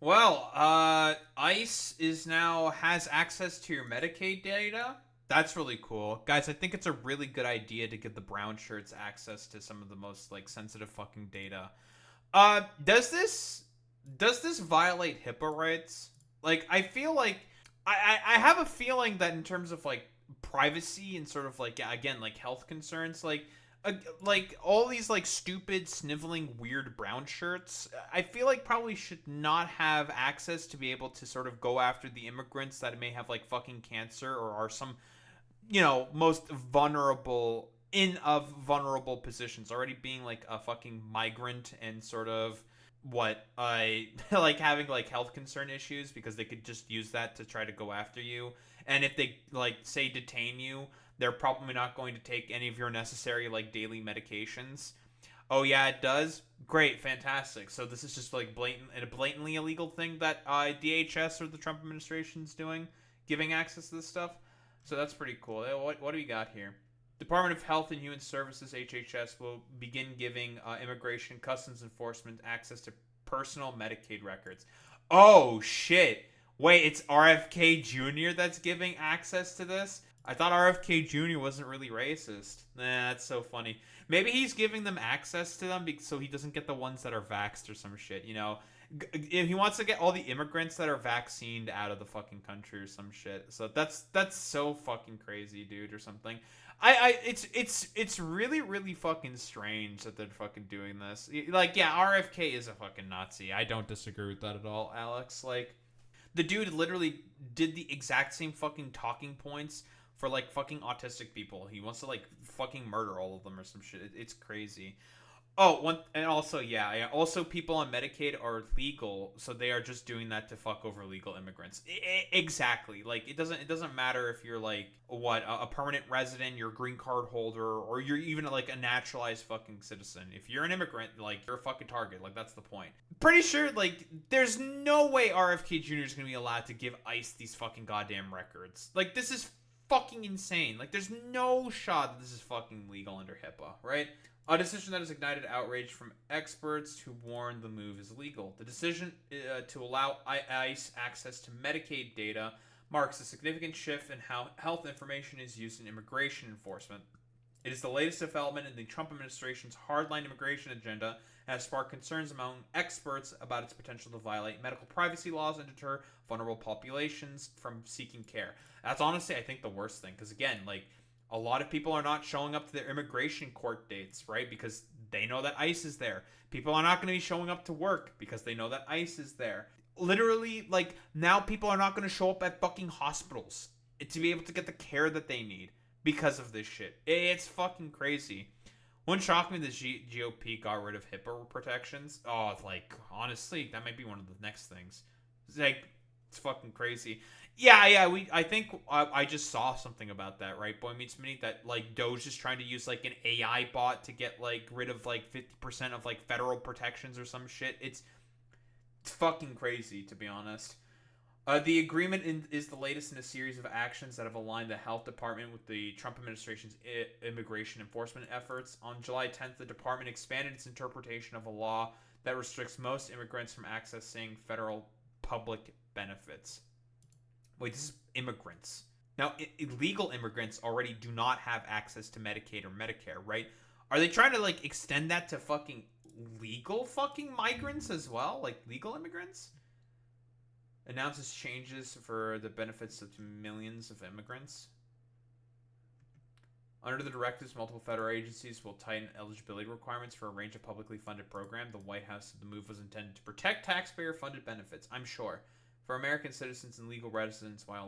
Well, ICE is now has access to your Medicaid data. That's really cool. Guys, I think it's a really good idea to give the brown shirts access to some of the most like sensitive fucking data. Does this violate HIPAA rights? Like I feel like I have a feeling that in terms of like privacy and sort of like, yeah, again, like health concerns, like all these like stupid sniveling weird brown shirts, I feel like probably should not have access to be able to sort of go after the immigrants that may have like fucking cancer or are some, most vulnerable in of vulnerable positions, already being like a fucking migrant and sort of what I like having like health concern issues because they could just use that to try to go after you. And if they like say detain you, they're probably not going to take any of your necessary like daily medications. Oh yeah, it does. Great, fantastic. So this is just like a blatantly illegal thing that DHS or the Trump administration's doing, giving access to this stuff. So that's pretty cool. What do we got here? Department of Health and Human Services (HHS) will begin giving Immigration Customs Enforcement access to personal Medicaid records. Oh shit! Wait, it's RFK Jr. that's giving access to this. I thought RFK Jr. wasn't really racist. Nah, that's so funny. Maybe he's giving them access to them so he doesn't get the ones that are vaxxed or some shit. If he wants to get all the immigrants that are vaccinated out of the fucking country or some shit. So that's so fucking crazy, dude, or something. It's really really fucking strange that they're fucking doing this. Like, yeah, RFK is a fucking Nazi. I don't disagree with that at all, Alex. Like, the dude literally did the exact same fucking talking points for like fucking autistic people. He wants to like fucking murder all of them or some shit. It's crazy. Oh, one and also, yeah. Also, people on Medicaid are legal, so they are just doing that to fuck over legal immigrants. Exactly. Like it doesn't matter if you're like what a permanent resident, you're a green card holder, or you're even like a naturalized fucking citizen. If you're an immigrant, like you're a fucking target. Like that's the point. Pretty sure like there's no way RFK Jr. is gonna be allowed to give ICE these fucking goddamn records. Like this is fucking insane. Like there's no shot that this is fucking legal under HIPAA, right? A decision that has ignited outrage from experts who warn the move is legal. The decision to allow ICE access to Medicaid data marks a significant shift in how health information is used in immigration enforcement. It is the latest development in the Trump administration's hardline immigration agenda and has sparked concerns among experts about its potential to violate medical privacy laws and deter vulnerable populations from seeking care. That's honestly, I think, the worst thing. Because, again, like, a lot of people are not showing up to their immigration court dates, right? Because they know that ICE is there. People are not going to be showing up to work because they know that ICE is there. Literally, like, now people are not going to show up at fucking hospitals to be able to get the care that they need because of this shit. It's fucking crazy. Wouldn't shock me the GOP got rid of HIPAA protections. Oh, it's like, honestly, that might be one of the next things. It's like, it's fucking crazy. Yeah. I think I just saw something about that, right? Boy Meets Mini, that like Doge is trying to use like an AI bot to get like rid of like 50% of like federal protections or some shit. It's fucking crazy, to be honest. The agreement is the latest in a series of actions that have aligned the health department with the Trump administration's immigration enforcement efforts. On July 10th, the department expanded its interpretation of a law that restricts most immigrants from accessing federal public benefits. Wait, this is immigrants. Now, illegal immigrants already do not have access to Medicaid or Medicare, right? Are they trying to like extend that to fucking legal fucking migrants as well? Like legal immigrants? Announces changes for the benefits of millions of immigrants. Under the directives, multiple federal agencies will tighten eligibility requirements for a range of publicly funded programs. The White House said the move was intended to protect taxpayer-funded benefits, I'm sure, for American citizens and legal residents while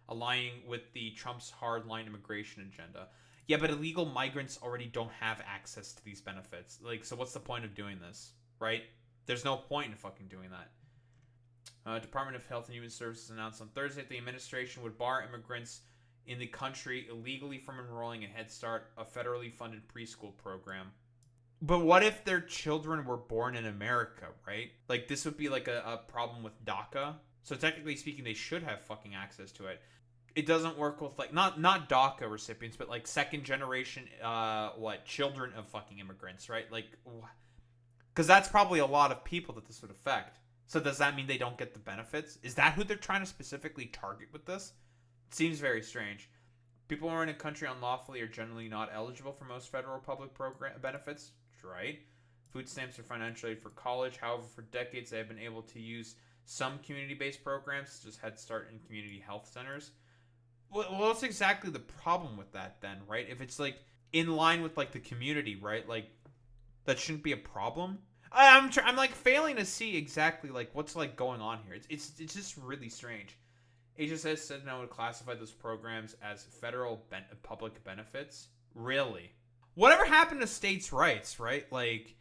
aligning with the Trump's hardline immigration agenda. Yeah, but illegal migrants already don't have access to these benefits. Like, so what's the point of doing this, right? There's no point in fucking doing that. Department of Health and Human Services announced on Thursday that the administration would bar immigrants in the country illegally from enrolling in Head Start, a federally funded preschool program. But what if their children were born in America, right? Like, this would be like a problem with DACA. So technically speaking, they should have fucking access to it. It doesn't work with like not DACA recipients, but like second generation children of fucking immigrants, right? Like, because that's probably a lot of people that this would affect. So does that mean they don't get the benefits? Is that who they're trying to specifically target with this? It seems very strange. People who are in a country unlawfully are generally not eligible for most federal public program benefits. Right. Food stamps or financial aid for college. However, for decades they have been able to use some community-based programs, such as Head Start and community health centers. Well, what's exactly the problem with that then, right? If it's like in line with like the community, right? Like that shouldn't be a problem. I'm like failing to see exactly like what's like going on here. It's just really strange. HSS said now would classify those programs as federal public benefits. Really? Whatever happened to states' rights, right? Like,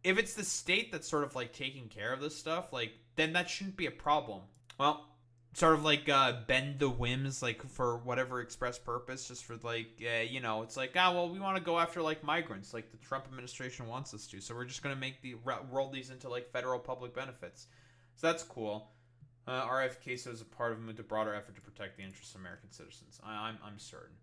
if it's the state that's sort of like taking care of this stuff, like, then that shouldn't be a problem. Well, sort of like bend the whims, like for whatever express purpose, just for like, it's like, well, we want to go after like migrants, like the Trump administration wants us to, so we're just gonna make roll these into like federal public benefits. So that's cool. RFK says a part of the broader effort to protect the interests of American citizens. I'm certain.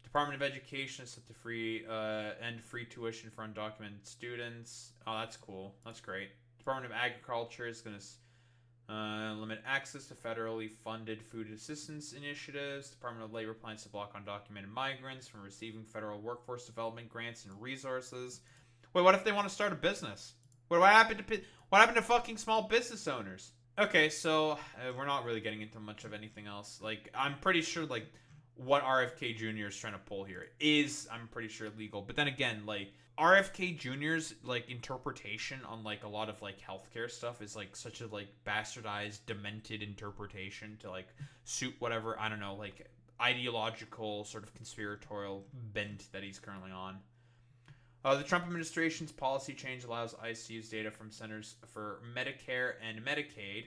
Department of Education is set to end free tuition for undocumented students. Oh, that's cool. That's great. Department of Agriculture is going to limit access to federally funded food assistance initiatives. Department of Labor plans to block undocumented migrants from receiving federal workforce development grants and resources. Wait, what if they want to start a business? What happened to fucking small business owners? Okay, so we're not really getting into much of anything else. Like, I'm pretty sure, like, what RFK Jr. is trying to pull here is, I'm pretty sure, legal. But then again, like, RFK Jr.'s, like, interpretation on, like, a lot of, like, healthcare stuff is, like, such a, like, bastardized, demented interpretation to, like, suit whatever, I don't know, like, ideological sort of conspiratorial bent that he's currently on. The Trump administration's policy change allows ICE to use data from Centers for Medicare and Medicaid,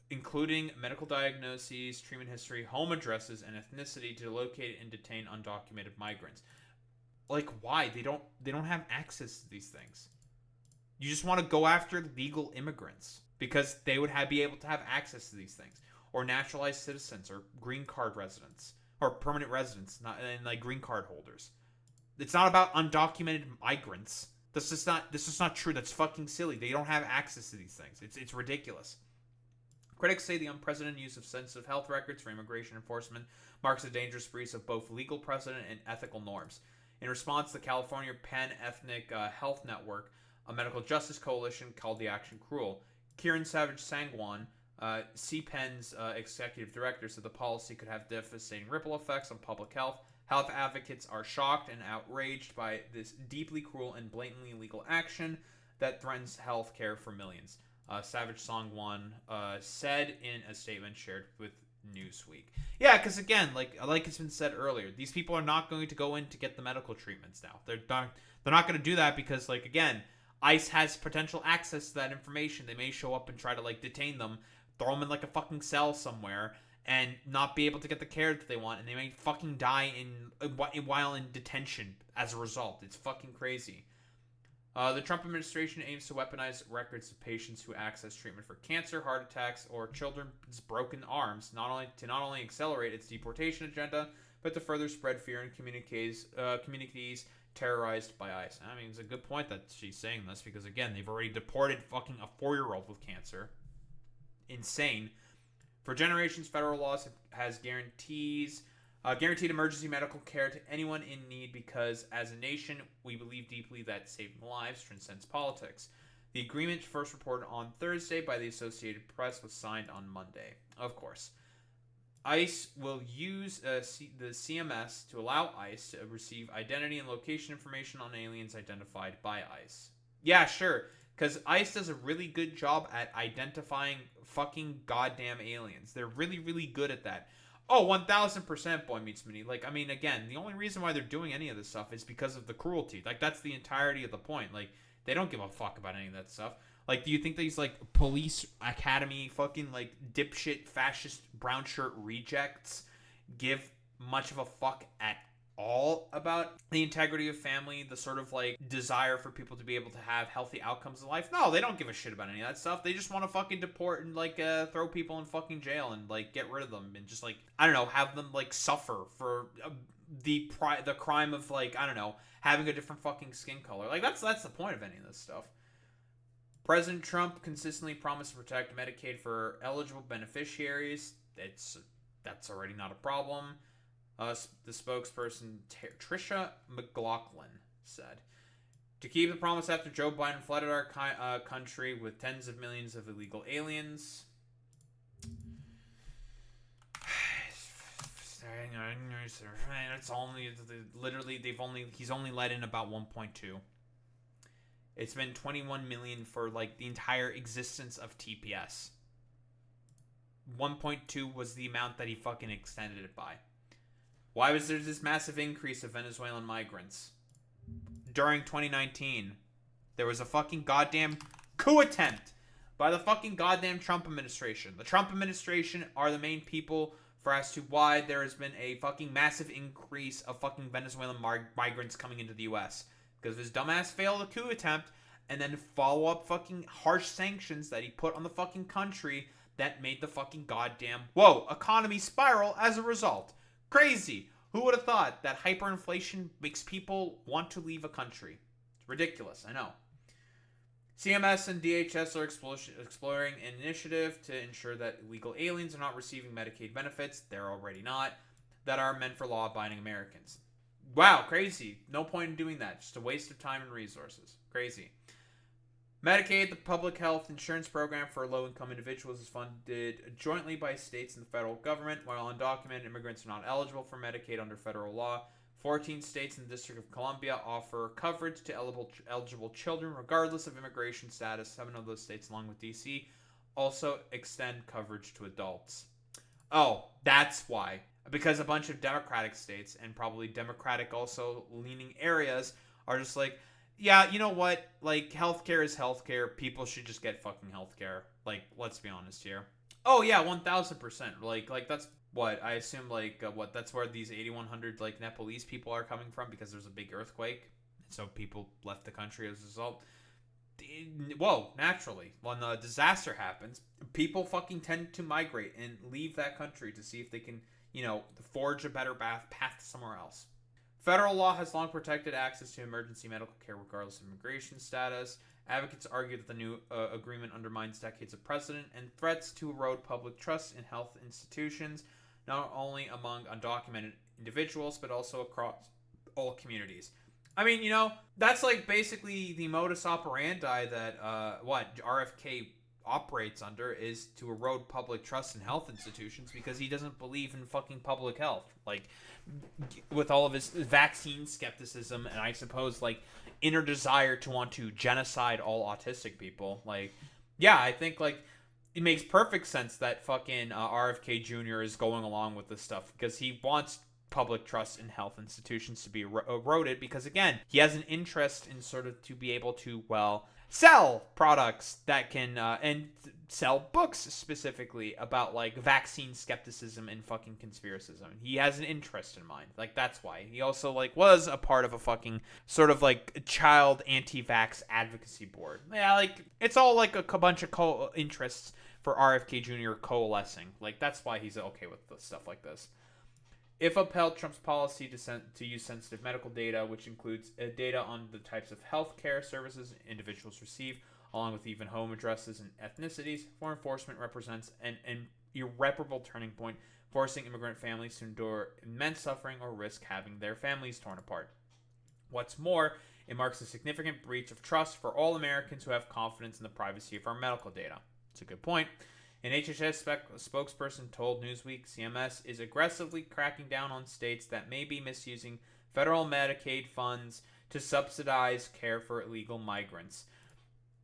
including medical diagnoses, treatment history, home addresses, and ethnicity, to locate and detain undocumented migrants. Like, why? They don't have access to these things. You just want to go after legal immigrants because they would be able to have access to these things, or naturalized citizens, or green card residents, or permanent residents, and like green card holders. It's not about undocumented migrants. This is not true. That's fucking silly. They don't have access to these things. It's ridiculous. Critics say the unprecedented use of sensitive health records for immigration enforcement marks a dangerous breach of both legal precedent and ethical norms. In response, the California Pan-Ethnic Health Network, a medical justice coalition, called the action cruel. Kiran Savage-Sangwan, CPEN's executive director, said the policy could have devastating ripple effects on public health. Health advocates are shocked and outraged by this deeply cruel and blatantly illegal action that threatens health care for millions. Savage-Sangwan said in a statement shared with Newsweek. Yeah, because again, like it's been said earlier, these people are not going to go in to get the medical treatments now. They're not going to do that because, like, again, ICE has potential access to that information. They may show up and try to like detain them, throw them in like a fucking cell somewhere, and not be able to get the care that they want, and they may fucking die while in detention as a result. It's fucking crazy. The Trump administration aims to weaponize records of patients who access treatment for cancer, heart attacks, or children's broken arms, not only accelerate its deportation agenda, but to further spread fear in communities terrorized by ICE. I mean, it's a good point that she's saying this, because again, they've already deported fucking a 4-year-old with cancer. Insane. For generations, federal laws has guaranteed emergency medical care to anyone in need because, as a nation, we believe deeply that saving lives transcends politics. The agreement, first reported on Thursday by the Associated Press, was signed on Monday. Of course. ICE will use the CMS to allow ICE to receive identity and location information on aliens identified by ICE. Yeah, sure. Because ICE does a really good job at identifying fucking goddamn aliens. They're really, really good at that. Oh, 1000%, Boy Meets Minnie. Like, I mean, again, the only reason why they're doing any of this stuff is because of the cruelty. Like, that's the entirety of the point. Like, they don't give a fuck about any of that stuff. Like, do you think these, like, police academy fucking, like, dipshit, fascist, brown shirt rejects give much of a fuck at all about the integrity of family, the sort of like desire for people to be able to have healthy outcomes in life? No, they don't give a shit about any of that stuff. They just want to fucking deport and like throw people in fucking jail and like get rid of them and just like, I don't know, have them like suffer for the crime of like, I don't know, having a different fucking skin color. Like that's the point of any of this stuff. President Trump consistently promised to protect Medicaid for eligible beneficiaries. That's already not a problem. The spokesperson Tricia McLaughlin said, to keep the promise after Joe Biden flooded our country with tens of millions of illegal aliens. It's only literally he's only let in about 1.2. It's been 21 million for like the entire existence of TPS. 1.2 was the amount that he fucking extended it by. Why was there this massive increase of Venezuelan migrants? During 2019, there was a fucking goddamn coup attempt by the fucking goddamn Trump administration. The Trump administration are the main people for as to why there has been a fucking massive increase of fucking Venezuelan migrants coming into the U.S. Because his dumbass failed a coup attempt and then follow up fucking harsh sanctions that he put on the fucking country that made the fucking goddamn, economy spiral as a result. Crazy. Who would have thought that hyperinflation makes people want to leave a country? It's ridiculous, I know. CMS and DHS are exploring an initiative to ensure that illegal aliens are not receiving Medicaid benefits, they're already not, that are meant for law-abiding Americans. Wow, crazy. No point in doing that. Just a waste of time and resources. Crazy. Medicaid, the public health insurance program for low-income individuals, is funded jointly by states and the federal government. While undocumented immigrants are not eligible for Medicaid under federal law, 14 states and the District of Columbia offer coverage to eligible children regardless of immigration status. 7 of those states, along with D.C., also extend coverage to adults. Oh, that's why. Because a bunch of Democratic states and probably Democratic also leaning areas are just like, yeah, you know what? Like, healthcare is healthcare. People should just get fucking healthcare. Like, let's be honest here. Oh, yeah, 1,000%. Like that's what I assume, that's where these 8,100, Nepalese people are coming from because there's a big earthquake. So people left the country as a result. Whoa, naturally. When a disaster happens, people fucking tend to migrate and leave that country to see if they can, forge a better path somewhere else. Federal law has long protected access to emergency medical care regardless of immigration status. Advocates argue that the new agreement undermines decades of precedent and threats to erode public trust in health institutions, not only among undocumented individuals, but also across all communities. I mean, that's basically the modus operandi that RFK operates under, is to erode public trust in health institutions because he doesn't believe in fucking public health. With all of his vaccine skepticism and I suppose inner desire to want to genocide all autistic people. I think it makes perfect sense that fucking RFK Jr. is going along with this stuff because he wants public trust in health institutions to be eroded because, again, he has an interest in sort of to be able to, sell products that can, and sell books specifically about, vaccine skepticism and fucking conspiracism. He has an interest in mind. That's why. He also, was a part of a fucking sort of, child anti-vax advocacy board. Yeah, it's all, a bunch of interests for RFK Jr. coalescing. That's why he's okay with stuff like this. If upheld, Trump's policy to use sensitive medical data, which includes data on the types of healthcare services individuals receive, along with even home addresses and ethnicities, for enforcement represents an irreparable turning point, forcing immigrant families to endure immense suffering or risk having their families torn apart. What's more, it marks a significant breach of trust for all Americans who have confidence in the privacy of our medical data. It's a good point. An HHS spokesperson told Newsweek CMS is aggressively cracking down on states that may be misusing federal Medicaid funds to subsidize care for illegal migrants.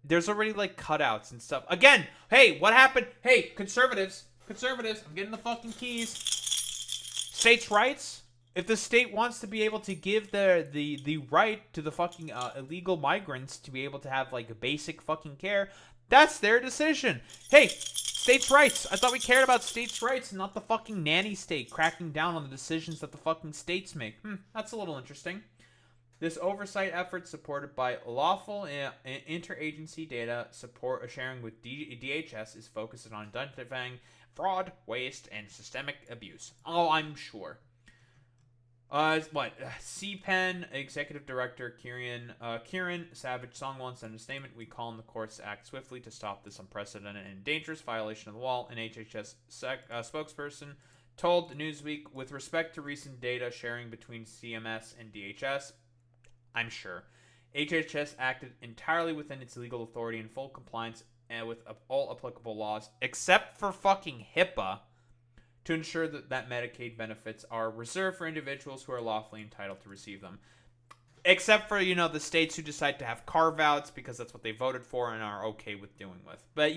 There's already cutouts and stuff. Again, hey, what happened? Hey, conservatives, I'm getting the fucking keys. States' rights. If the state wants to be able to give the right to the fucking illegal migrants to be able to have basic fucking care, that's their decision. Hey, states' rights. I thought we cared about states' rights and not the fucking nanny state cracking down on the decisions that the fucking states make. That's a little interesting. This oversight effort, supported by lawful interagency data support sharing with DHS, is focused on identifying fraud, waste, and systemic abuse. Oh, I'm sure. CPEN Executive Director Kieran Savage Songwon sent a statement. We call on the courts to act swiftly to stop this unprecedented and dangerous violation of the law. An HHS spokesperson told Newsweek, with respect to recent data sharing between CMS and DHS, I'm sure HHS acted entirely within its legal authority in full compliance with all applicable laws, except for fucking HIPAA, to ensure that Medicaid benefits are reserved for individuals who are lawfully entitled to receive them. Except for, the states who decide to have carve-outs because that's what they voted for and are okay with doing with. But,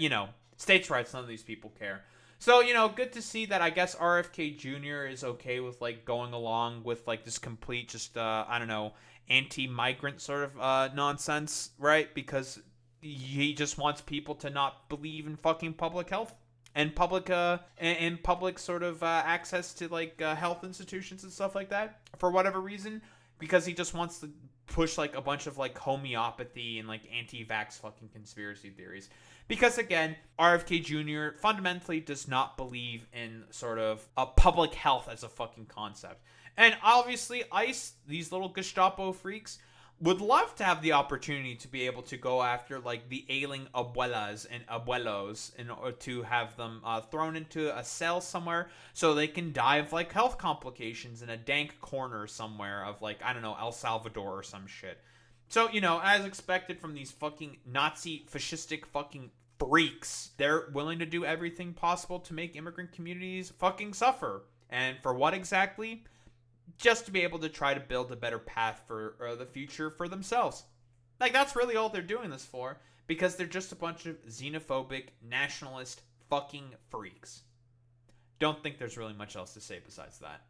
states' rights, none of these people care. So, good to see that I guess RFK Jr. is okay with, going along with, this complete just, anti-migrant sort of nonsense, right? Because he just wants people to not believe in fucking public health and public sort of access to health institutions and stuff like that for whatever reason, because he just wants to push a bunch of homeopathy and anti-vax fucking conspiracy theories. Because again, RFK Jr. fundamentally does not believe in sort of public health as a fucking concept. And obviously ICE, these little Gestapo freaks, would love to have the opportunity to be able to go after the ailing abuelas and abuelos in order to have them thrown into a cell somewhere so they can die of health complications in a dank corner somewhere of El Salvador or some shit. So, as expected from these fucking Nazi fascistic fucking freaks, they're willing to do everything possible to make immigrant communities fucking suffer. And for what exactly? Just to be able to try to build a better path for the future for themselves. That's really all they're doing this for, because they're just a bunch of xenophobic, nationalist fucking freaks. Don't think there's really much else to say besides that.